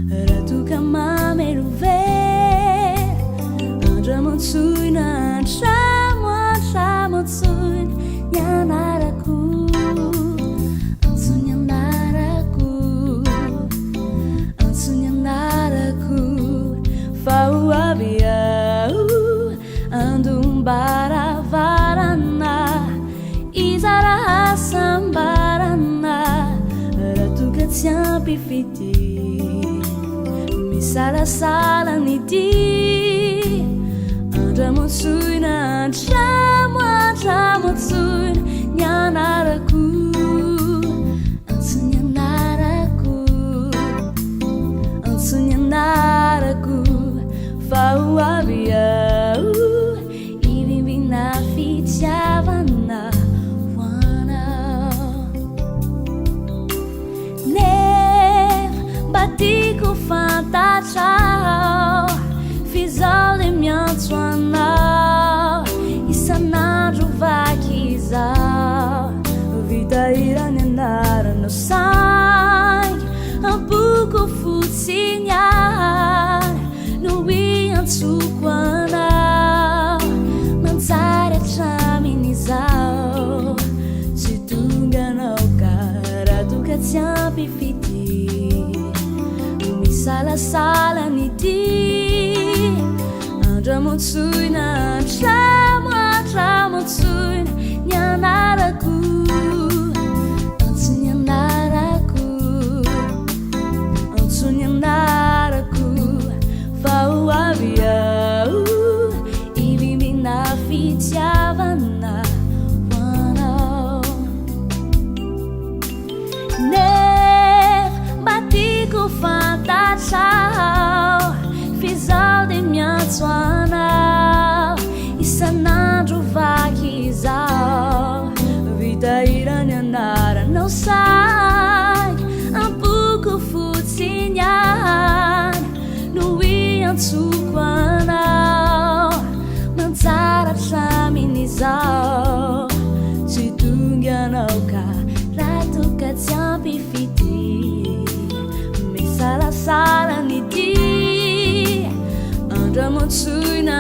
Ratuka mamelo ve Andramotsuina Tramotsuin Nyanaraku Antsunyanaraku Fauabiau Andumbara varana Izara sambarana Ratuka tiampifiti Sala niti Andramotsuina Tramotsuin Nyanaraku Antsunyanaraku Fauabiau Ibimbina fitiavana Wana Ne Batiko fantatrao Fizao le miantsoanao Isan'andro vakizao Vita irany anarana sangy Ampoko fotsinyara No iantsoko anao Manjary hatramin'izao Tsy tonga anao karatoka tsy ampifity Salasala niti Andramotsuina Tramotsuin Nyanaraku Antsunyanaraku Fauabiau Ibimbina fitiavana Wanao Batiko fantatrao Fizao de miantsoanao Isan'andro vakizao Vita irany anaranao sagy Ampoko fotsinyara No iantsoko anao Manjary hatramin'izao Tsy tonga anao karatoka tsy ampifity Salasala niti Andramotsuina